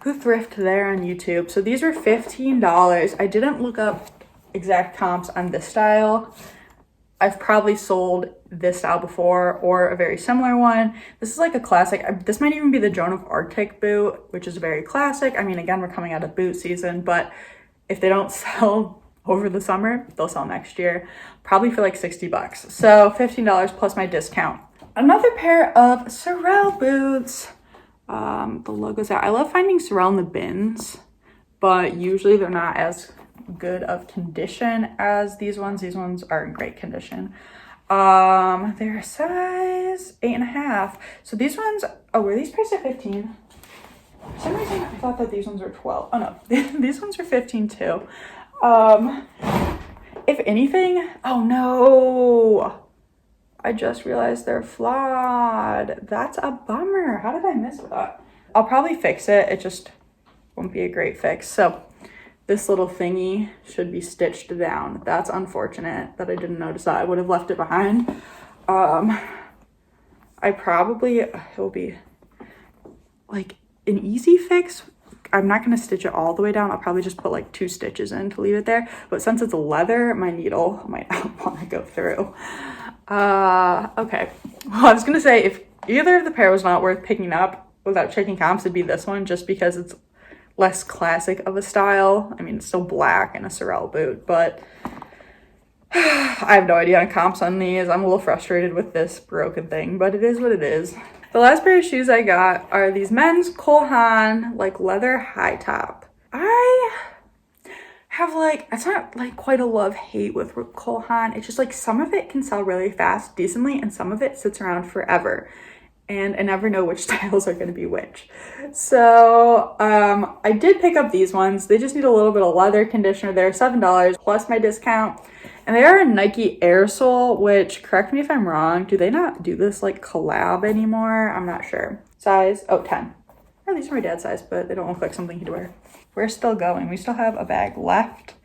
who thrift there on YouTube. So these are $15. I didn't look up exact comps on this style. I've probably sold this style before or a very similar one. This is like a classic. This might even be the Joan of Arctic boot, which is very classic. I mean, again, we're coming out of boot season, but if they don't sell over the summer, they'll sell next year, probably for like 60 bucks. So $15 plus my discount. Another pair of Resell boots. The logo's out. I love finding Resell in the bins, but usually they're not as good of condition as these ones. These ones are in great condition. They're size 8.5. So these ones, oh, were these priced at 15? For some reason I thought that these ones were 12. Oh no, these ones are 15 too. If anything, oh no, I just realized they're flawed. That's a bummer. How did I miss that? I'll probably fix it. It just won't be a great fix. So this little thingy should be stitched down. That's unfortunate that I didn't notice that. I would have left it behind. It'll be like an easy fix. I'm not gonna stitch it all the way down. I'll probably just put like 2 stitches in to leave it there. But since it's leather, my needle might not want to go through. Okay. Well, I was gonna say if either of the pair was not worth picking up without checking comps, it'd be this one, just because it's less classic of a style. I mean, it's still black and a Resell boot, but I have no idea on comps on these. I'm a little frustrated with this broken thing, but it is what it is. The last pair of shoes I got are these men's Cole Haan like leather high top. I have like, it's not like quite a love-hate with Cole Haan. It's just like some of it can sell really fast, decently, and some of it sits around forever. And I never know which styles are going to be which. So I did pick up these ones. They just need a little bit of leather conditioner. They're $7 plus my discount. And they are a Nike Air sole, which, correct me if I'm wrong, do they not do this like collab anymore? I'm not sure. Size, 10. Oh, these are my dad's size, but they don't look like something he'd wear. We're still going. We still have a bag left.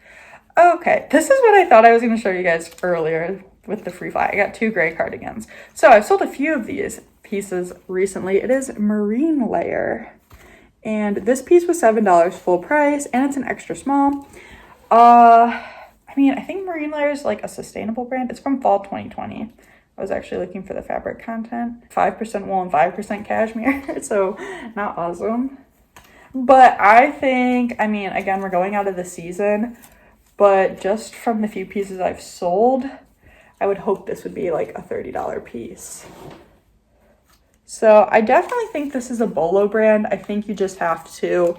Okay, this is what I thought I was going to show you guys earlier with the free fly. I got 2 gray cardigans. So I've sold a few of these pieces recently. It is marine layer, and this piece was $7 full price, and it's an extra small. I mean, I think marine layer is like a sustainable brand. It's from fall 2020. I was actually looking for the fabric content. 5% wool and 5% cashmere, so not awesome. But I think, I mean, again, we're going out of the season, but just from the few pieces I've sold, I would hope this would be like a $30 piece. So I definitely think this is a Bolo brand. I think you just have to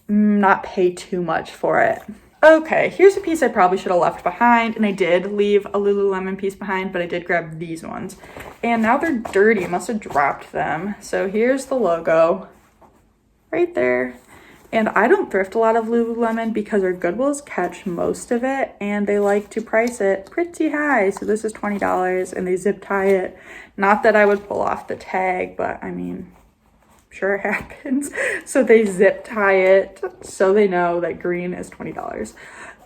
not pay too much for it. Okay, here's a piece I probably should have left behind, and I did leave a Lululemon piece behind, but I did grab these ones. And now they're dirty. I must have dropped them. So here's the logo right there. And I don't thrift a lot of Lululemon because our Goodwills catch most of it, and they like to price it pretty high. So this is $20, and they zip tie it. Not that I would pull off the tag, but I mean, sure it happens. So they zip tie it so they know that green is $20.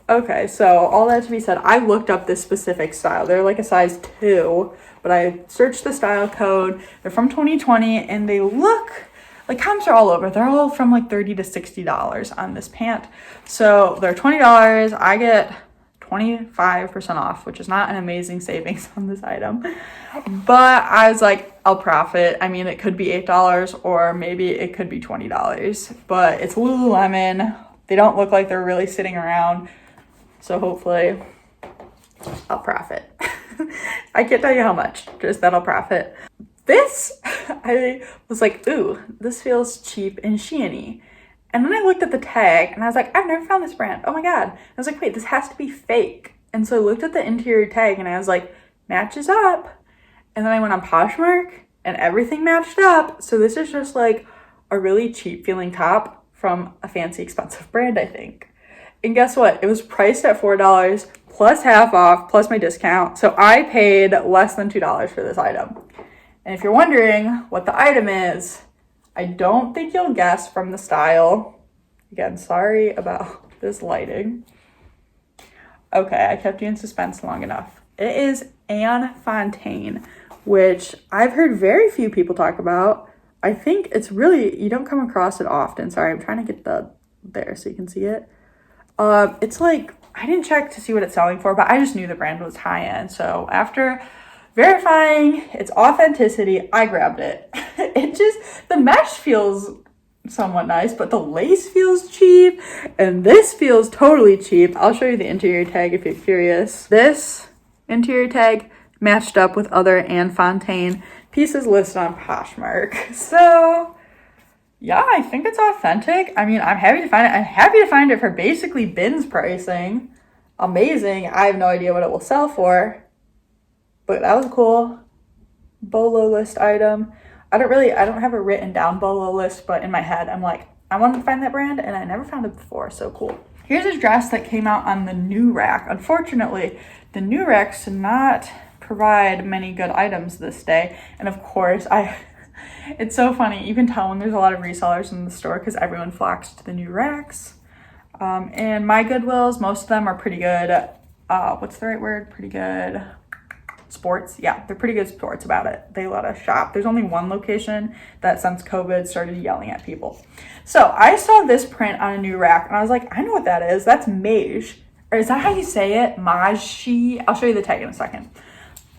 Okay, so all that to be said, I looked up this specific style. They're like a size 2, but I searched the style code. They're from 2020, and they look like comps are all over. They're all from like $30 to $60 on this pant. So they're $20. I get 25% off, which is not an amazing savings on this item. But I was like, I'll profit. I mean, it could be $8 or maybe it could be $20. But it's Lululemon. They don't look like they're really sitting around. So hopefully I'll profit. I can't tell you how much, just that I'll profit. This, I was like, ooh, this feels cheap and sheeny. And then I looked at the tag and I was like, I've never found this brand. Oh my God. I was like, wait, this has to be fake. And so I looked at the interior tag and I was like, matches up. And then I went on Poshmark and everything matched up. So this is just like a really cheap feeling top from a fancy expensive brand, I think. And guess what? It was priced at $4 plus half off plus my discount. So I paid less than $2 for this item. And if you're wondering what the item is, I don't think you'll guess from the style. Again, sorry about this lighting. Okay, I kept you in suspense long enough. It is Anne Fontaine, which I've heard very few people talk about. I think it's really, you don't come across it often. Sorry, I'm trying to get there so you can see it. It's like I didn't check to see what it's selling for, but I just knew the brand was high end. So after verifying its authenticity, I grabbed it. The mesh feels somewhat nice, but the lace feels cheap, and this feels totally cheap. I'll show you the interior tag if you're curious. This interior tag matched up with other Anne Fontaine pieces listed on Poshmark. So yeah, I think it's authentic. I mean, I'm happy to find it. I'm happy to find it for basically bins pricing. Amazing. I have no idea what it will sell for, but that was cool. Bolo list item. I don't have a written down Bolo list, but in my head, I'm like, I wanted to find that brand and I never found it before. So cool. Here's a dress that came out on the new rack. Unfortunately, the new racks did not provide many good items this day. And of course, it's so funny. You can tell when there's a lot of resellers in the store because everyone flocks to the new racks. And my Goodwills, most of them are pretty good. What's the right word? Pretty good sports. Yeah, they're pretty good sports about it. They let us shop. There's only one location that since COVID started yelling at people. So I saw this print on a new rack and I was like, I know what that is. That's mage. Or is that how you say it? Maji? I'll show you the tag in a second.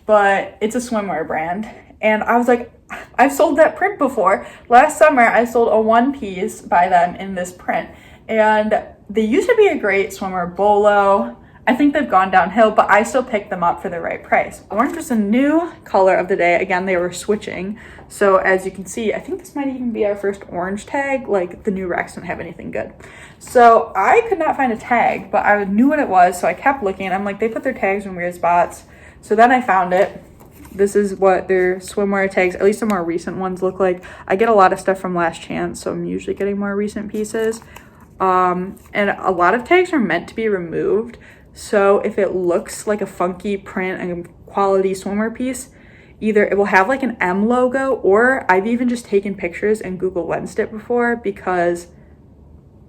But it's a swimwear brand. And I was like, I've sold that print before. Last summer, I sold a one piece by them in this print. And they used to be a great swimwear bolo. I think they've gone downhill, but I still picked them up for the right price. Orange was a new color of the day. Again, they were switching. So as you can see, I think this might even be our first orange tag. Like the new racks don't have anything good. So I could not find a tag, but I knew what it was. So I kept looking. I'm like, they put their tags in weird spots. So then I found it. This is what their swimwear tags, at least the more recent ones, look like. I get a lot of stuff from Last Chance, so I'm usually getting more recent pieces. And a lot of tags are meant to be removed. So if it looks like a funky print and quality swimwear piece, either it will have like an M logo, or I've even just taken pictures and Google Lensed it before because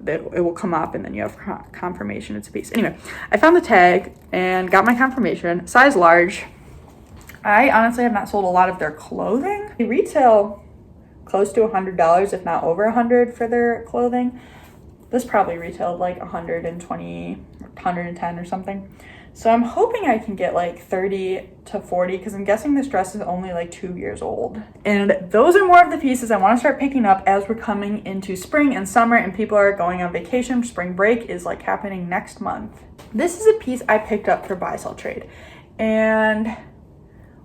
it will come up and then you have confirmation it's a piece. Anyway, I found the tag and got my confirmation. Size large. I honestly have not sold a lot of their clothing. They retail close to $100, if not over $100 for their clothing. This probably retailed like 120, 110 or something. So I'm hoping I can get like 30 to 40 because I'm guessing this dress is only like 2 years old. And those are more of the pieces I want to start picking up as we're coming into spring and summer and people are going on vacation. Spring break is like happening next month. This is a piece I picked up for buy, sell, trade. And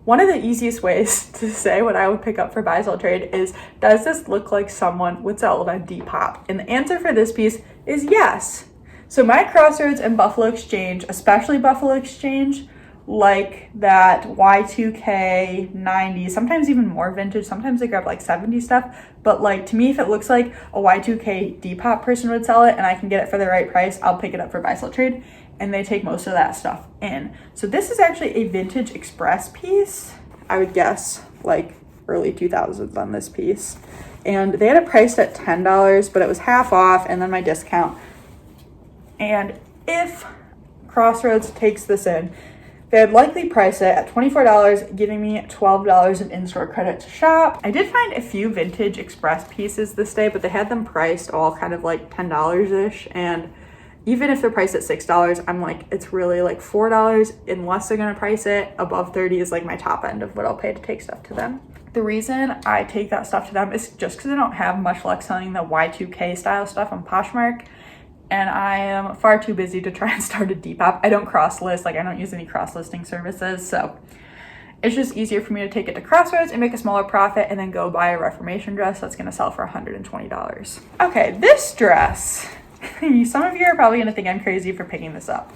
one of the easiest ways to say what I would pick up for buy, sell, trade is, does this look like someone would sell it on Depop? And the answer for this piece is yes. So my Crossroads and Buffalo Exchange, especially Buffalo Exchange, like that Y2K 90, sometimes even more vintage. Sometimes they grab like 70 stuff. But like to me, if it looks like a Y2K Depop person would sell it and I can get it for the right price, I'll pick it up for buy, sell, trade. And they take most of that stuff in. So this is actually a vintage express piece. I would guess like early 2000s on this piece. And they had it priced at $10, but it was half off and then my discount. And if Crossroads takes this in, they'd likely price it at $24, giving me $12 of in-store credit to shop. I did find a few vintage express pieces this day, but they had them priced all kind of like $10-ish. And even if they're priced at $6, I'm like, it's really like $4 unless they're gonna price it above 30 is like my top end of what I'll pay to take stuff to them. The reason I take that stuff to them is just because I don't have much luck selling the Y2K style stuff on Poshmark. And I am far too busy to try and start a Depop. I don't cross list, like I don't use any cross listing services. So it's just easier for me to take it to Crossroads and make a smaller profit and then go buy a Reformation dress that's gonna sell for $120. Okay, this dress. Some of you are probably gonna think I'm crazy for picking this up.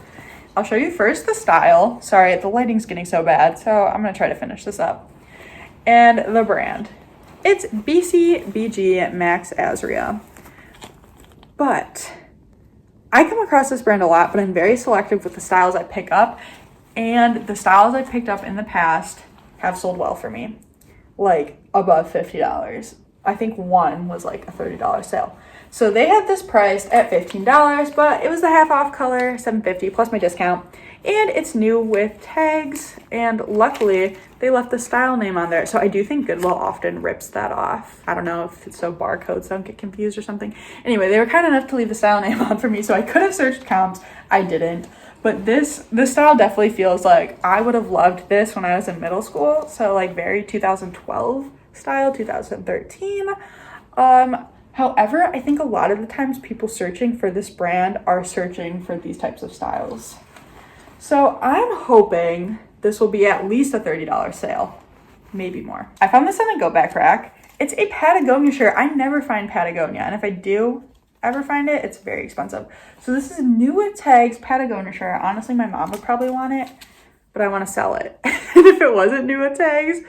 I'll show you first the style. Sorry, the lighting's getting so bad, so I'm gonna try to finish this up. And the brand. It's BCBG Max Azria. But I come across this brand a lot, but I'm very selective with the styles I pick up. And the styles I picked up in the past have sold well for me. Like above $50. I think one was like a $30 sale. So they had this priced at $15, but it was the half off color, $7.50 plus my discount. And it's new with tags, and luckily they left the style name on there. So I do think Goodwill often rips that off. I don't know if it's so barcodes don't get confused or something. Anyway, they were kind enough to leave the style name on for me, so I could have searched comps. I didn't. But this style definitely feels like I would have loved this when I was in middle school. So like very 2012 style, 2013. However, I think a lot of the times people searching for this brand are searching for these types of styles. So I'm hoping this will be at least a $30 sale, maybe more. I found this on the Go Back rack. It's a Patagonia shirt. I never find Patagonia, and if I do ever find it, it's very expensive. So this is new with tags Patagonia shirt. Honestly, my mom would probably want it, but I want to sell it. And if it wasn't new with tags,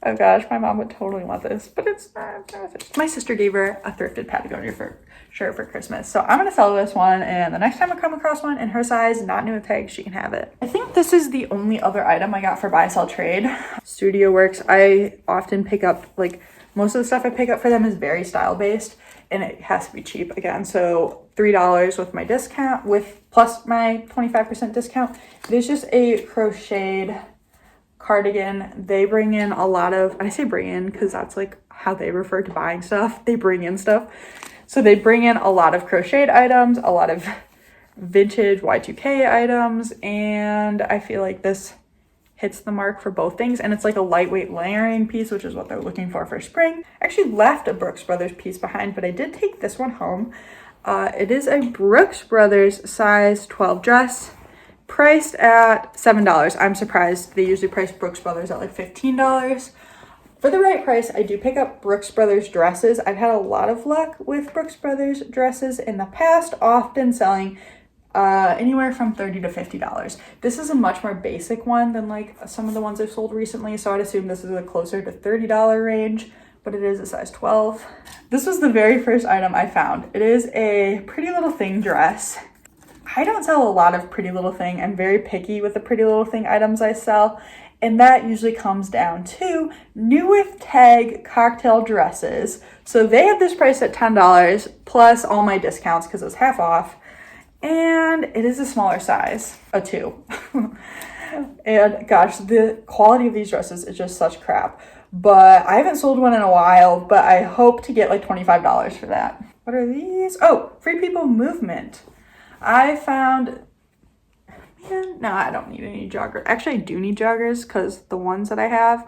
oh gosh, my mom would totally want this, but it's not worth it. My sister gave her a thrifted Patagonia shirt for Christmas. So I'm gonna sell this one, and the next time I come across one in her size, not new with tags, she can have it. I think this is the only other item I got for buy, sell, trade. Studio Works, I often pick up, like most of the stuff I pick up for them is very style based, and it has to be cheap again. So $3 with my discount, plus my 25% discount. It is just a crocheted cardigan. They bring in a lot of, and I say bring in because that's like how they refer to buying stuff. They bring in stuff. So they bring in a lot of crocheted items, a lot of vintage Y2K items, and I feel like this hits the mark for both things. And it's like a lightweight layering piece, which is what they're looking for spring. I actually left a Brooks Brothers piece behind, but I did take this one home. It is a Brooks Brothers size 12 dress, priced at $7. I'm surprised. They usually price Brooks Brothers at like $15. For the right price, I do pick up Brooks Brothers dresses. I've had a lot of luck with Brooks Brothers dresses in the past, often selling anywhere from $30 to $50. This is a much more basic one than like some of the ones I've sold recently, so I'd assume this is a closer to $30 range, but it is a size 12. This was the very first item I found. It is a Pretty Little Thing dress. I don't sell a lot of Pretty Little Thing. I'm very picky with the Pretty Little Thing items I sell, and that usually comes down to new with tag cocktail dresses. So they had this price at $10 plus all my discounts because it was half off. And it is a smaller size, a 2. And gosh, the quality of these dresses is just such crap. But I haven't sold one in a while, but I hope to get like $25 for that. What are these? Oh, Free People Movement. I found, man, no, I don't need any joggers. Actually, I do need joggers because the ones that I have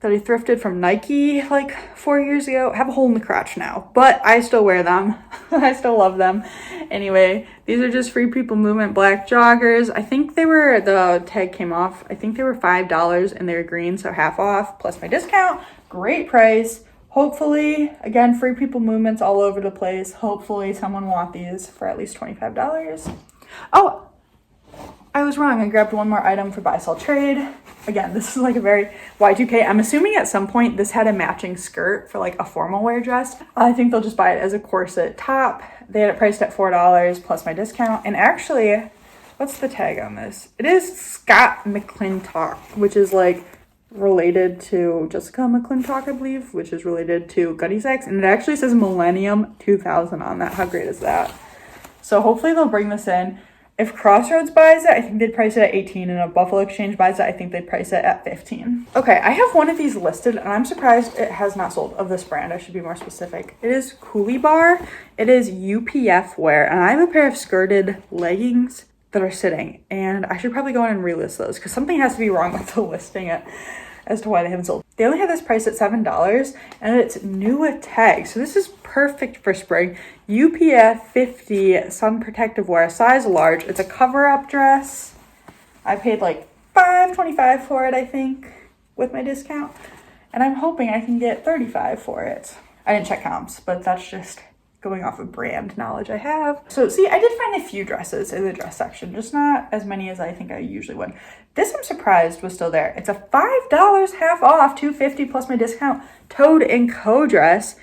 that I thrifted from Nike like 4 years ago have a hole in the crotch now, but I still wear them. I still love them. Anyway, these are just Free People Movement black joggers. I think they were, the tag came off, I think they were $5 and they were green, so half off plus my discount. Great price. Hopefully, again, Free People Movements all over the place. Hopefully someone will want these for at least $25. Oh, I was wrong. I grabbed one more item for buy, sell, trade. Again, this is like a very Y2K. I'm assuming at some point this had a matching skirt for like a formal wear dress. I think they'll just buy it as a corset top. They had it priced at $4 plus my discount. And actually, what's the tag on this? It is Scott McClintock, which is like related to Jessica McClintock, I believe, which is related to Gutty Sacks. And it actually says Millennium 2000 on that. How great is that? So hopefully they'll bring this in. If Crossroads buys it, I think they'd price it at $18, and if Buffalo Exchange buys it, I think they'd price it at $15. Okay, I have one of these listed, and I'm surprised it has not sold, of this brand. I should be more specific. It is Coolie Bar. It is UPF wear, and I have a pair of skirted leggings that are sitting, and I should probably go in and relist those, because something has to be wrong with the listing it as to why they haven't sold. They only have this price at $7, and it's new with tags, so this is perfect for spring. UPF 50 sun protective wear, size large. It's a cover-up dress. I paid like $5.25 for it, I think, with my discount, and I'm hoping I can get $35 for it. I didn't check comps, but that's just going off of brand knowledge I have. So see, I did find a few dresses in the dress section, just not as many as I think I usually would. This, I'm surprised, was still there. It's a $5 half off, $2.50 plus my discount, Toad & Co dress.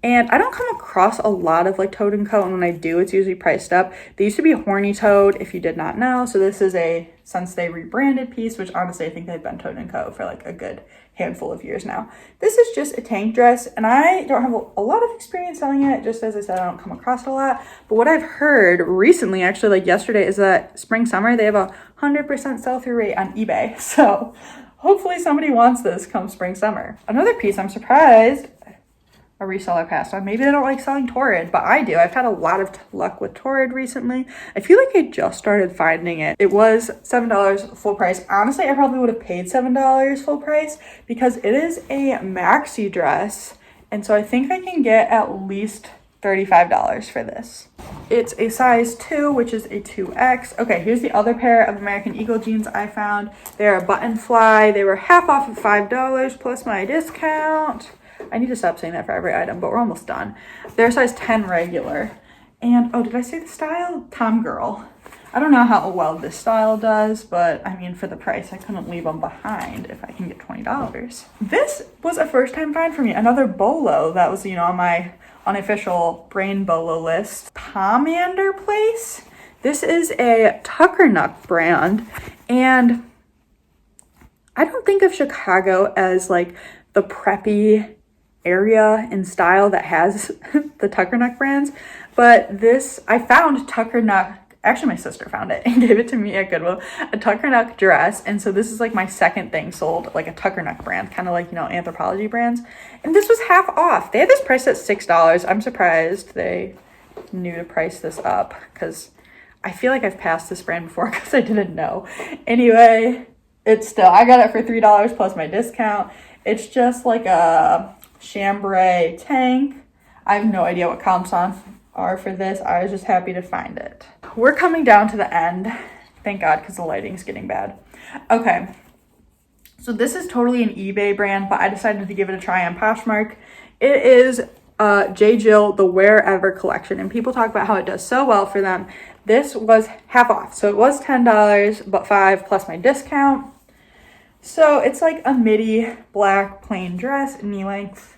And I don't come across a lot of like Toad & Co, and when I do, it's usually priced up. They used to be Horny Toad, if you did not know. So this is a, since they rebranded piece, which honestly I think they've been Toad & Co for like a good handful of years now. This is just a tank dress, and I don't have a lot of experience selling it. Just as I said, I don't come across it a lot. But what I've heard recently, actually like yesterday, is that spring, summer, they have a 100% sell-through rate on eBay. So hopefully somebody wants this come spring, summer. Another piece I'm surprised a reseller passed on. Maybe they don't like selling Torrid, but I do. I've had a lot of luck with Torrid recently. I feel like I just started finding it. It was $7 full price. Honestly, I probably would have paid $7 full price because it is a maxi dress. And so I think I can get at least $35 for this. It's a size 2, which is a 2X. Okay, here's the other pair of American Eagle jeans I found. They're a button fly. They were half off of $5 plus my discount. I need to stop saying that for every item, but we're almost done. They're size 10 regular. And, oh, did I say the style? Tom Girl. I don't know how well this style does, but I mean, for the price, I couldn't leave them behind if I can get $20. This was a first time find for me. Another bolo that was, on my unofficial brain bolo list. Pomander Place. This is a Tuckernuck brand, and I don't think of Chicago as like the preppy area and style that has the Tuckernuck brands, but this, I found Tuckernuck, actually my sister found it and gave it to me at Goodwill, a Tuckernuck dress, and so this is like my second thing sold, like a Tuckernuck brand, kind of like, Anthropologie brands, and this was half off. They had this priced at $6. I'm surprised they knew to price this up, because I feel like I've passed this brand before because I didn't know. Anyway, I got it for $3 plus my discount. It's just like a chambray tank. I have no idea what comps are for this. I was just happy to find it. We're coming down to the end. Thank God, because the lighting's getting bad. Okay, so this is totally an eBay brand, but I decided to give it a try on Poshmark. It is J. Jill, the Wherever collection, and people talk about how it does so well for them. This was half off, so it was $10, but $5 plus my discount. So it's like a midi black plain dress, knee length.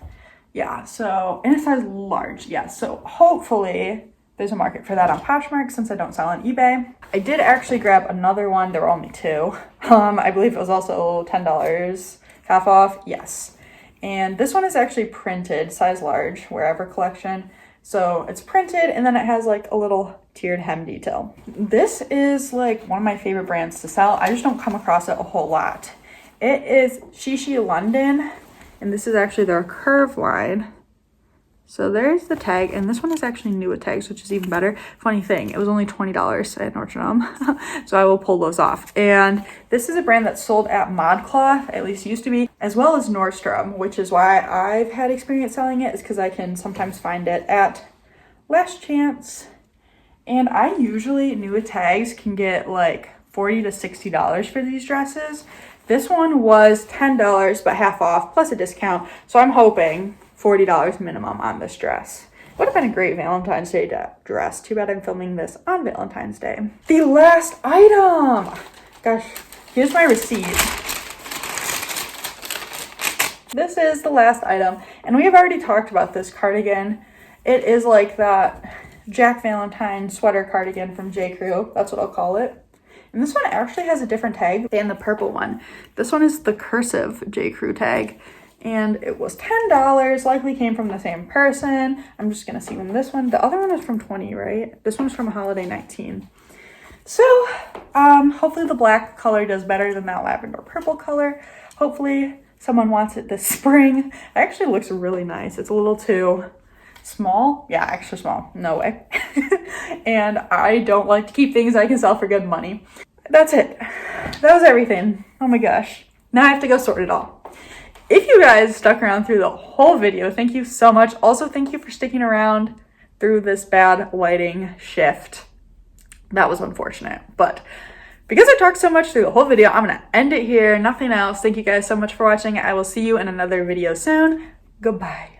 Yeah, so in a size large. Yeah, so hopefully there's a market for that on Poshmark since I don't sell on eBay. I did actually grab another one. There were only 2. I believe it was also $10, half off. Yes. And this one is actually printed, size large, Wherever collection. So it's printed, and then it has like a little tiered hem detail. This is like one of my favorite brands to sell. I just don't come across it a whole lot. It is Shishi London, and this is actually their curve line. So there's the tag, and this one is actually new with tags, which is even better. Funny thing, it was only $20 at Nordstrom, so I will pull those off. And this is a brand that's sold at ModCloth, at least used to be, as well as Nordstrom, which is why I've had experience selling it, is because I can sometimes find it at Last Chance. And I usually, new with tags, can get like $40 to $60 for these dresses. This one was $10, but half off, plus a discount. So I'm hoping $40 minimum on this dress. Would have been a great Valentine's Day dress. Too bad I'm filming this on Valentine's Day. The last item. Gosh, here's my receipt. This is the last item, and we have already talked about this cardigan. It is like that Jack Valentine sweater cardigan from J. Crew. That's what I'll call it. And this one actually has a different tag than the purple one. This one is the cursive J. Crew tag. And it was $10, likely came from the same person. I'm just gonna see when this one, the other one was from 20, right? This one's from Holiday 19. So, hopefully the black color does better than that lavender purple color. Hopefully someone wants it this spring. It actually looks really nice. It's a little too small. Yeah, extra small. No way. And I don't like to keep things I can sell for good money. That's it. That was everything. Oh my gosh. Now I have to go sort it all. If you guys stuck around through the whole video, thank you so much. Also, thank you for sticking around through this bad lighting shift. That was unfortunate, but because I talked so much through the whole video, I'm gonna end it here. Nothing else. Thank you guys so much for watching. I will see you in another video soon. Goodbye.